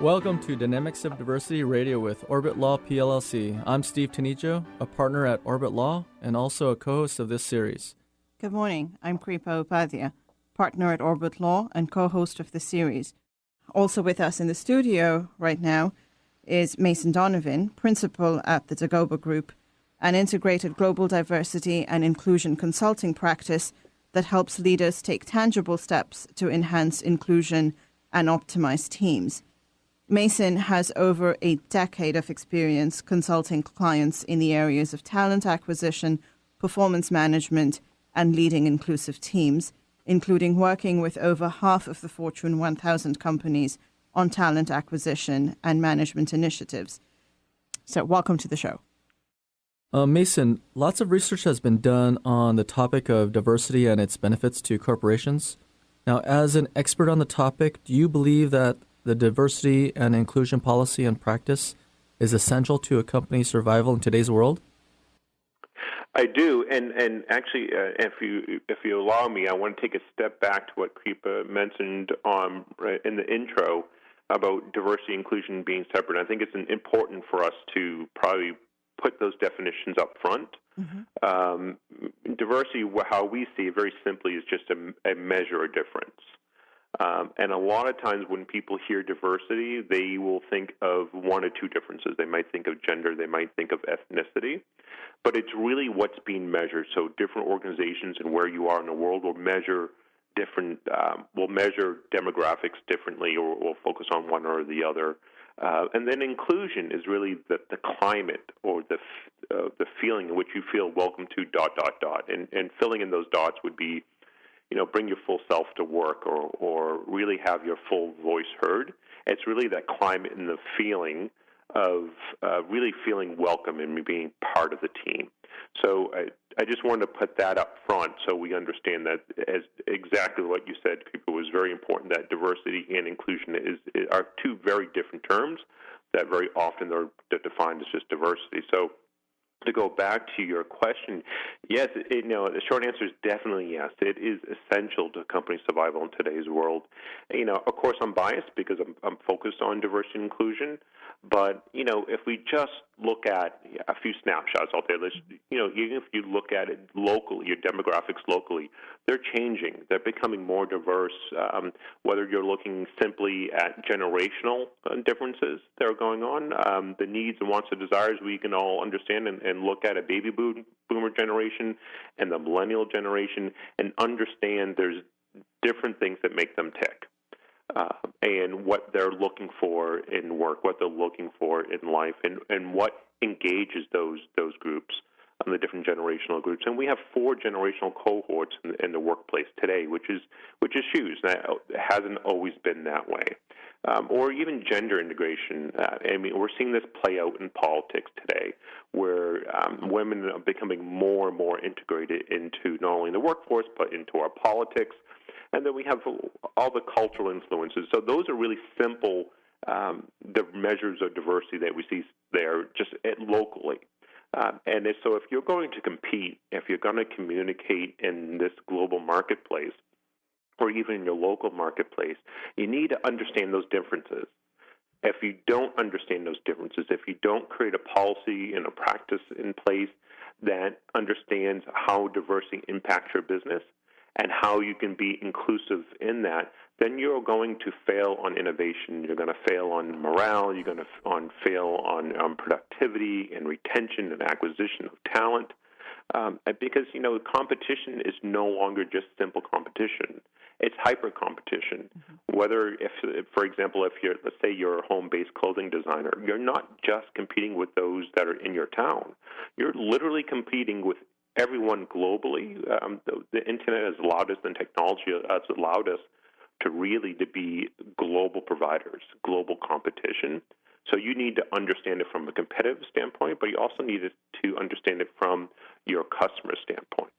Welcome to Dynamics of Diversity Radio with Orbit Law PLLC. I'm Steve Tanijo, a partner at Orbit Law and also a co-host of this series. Good morning. I'm Kripa Upadhyay, partner at Orbit Law and co-host of the series. Also with us in the studio right now is Mason Donovan, principal at the Dagoba Group, an integrated global diversity and inclusion consulting practice that helps leaders take tangible steps to enhance inclusion and optimize teams. Mason has over a decade of experience consulting clients in the areas of talent acquisition, performance management, and leading inclusive teams, including working with over half of the Fortune 1000 companies on talent acquisition and management initiatives. So welcome to the show. Mason, lots of research has been done on the topic of diversity and its benefits to corporations. Now, as an expert on the topic, do you believe that the diversity and inclusion policy and practice is essential to a company's survival in today's world? I do, and actually, if you allow me, I want to take a step back to what Kripa mentioned in the intro about diversity and inclusion being separate. I think it's important for us to probably put those definitions up front. Mm-hmm. Diversity, how we see it very simply, is just a measure of difference. And a lot of times when people hear diversity, they will think of one or two differences. They might think of gender, they might think of ethnicity, but it's really what's being measured. So different organizations and where you are in the world will measure demographics differently, or will focus on one or the other. And then inclusion is really the climate or the feeling in which you feel welcome to ... And filling in those dots would be, bring your full self to work, or really have your full voice heard. It's really that climate and the feeling of really feeling welcome and being part of the team. So I just wanted to put that up front so we understand that, as exactly what you said, Kripa, was very important, that diversity and inclusion are two very different terms that very often are defined as just diversity. So to go back to your question, yes, the short answer is definitely yes. It is essential to company survival in today's world. Of course, I'm biased because I'm focused on diversity and inclusion. But if we just look at a few snapshots out there, even if you look at it locally, your demographics locally, they're changing. They're becoming more diverse. Whether you're looking simply at generational differences that are going on, the needs and wants and desires we can all understand and look at a baby boomer generation and the millennial generation and understand there's different things that make them tick. And what they're looking for in work, what they're looking for in life, and what engages those groups, the different generational groups. And we have 4 generational cohorts in the workplace today, which is huge. That hasn't always been that way. Or even gender integration. We're seeing this play out in politics today, where women are becoming more and more integrated into not only the workforce, but into our politics. And then we have all the cultural influences. So those are really simple the measures of diversity that we see there just locally. So if you're going to compete, if you're going to communicate in this global marketplace, or even in your local marketplace, you need to understand those differences. If you don't understand those differences, if you don't create a policy and a practice in place that understands how diversity impacts your business, and how you can be inclusive in that, then you're going to fail on innovation. You're going to fail on morale. You're going to fail on productivity and retention and acquisition of talent. Because, competition is no longer just simple competition. It's hyper competition. Mm-hmm. Whether, for example, let's say you're a home-based clothing designer, you're not just competing with those that are in your town. You're literally competing with everyone globally. The internet has allowed us, and technology has allowed us to be global providers, global competition. So you need to understand it from a competitive standpoint, but you also need to understand it from your customer standpoint.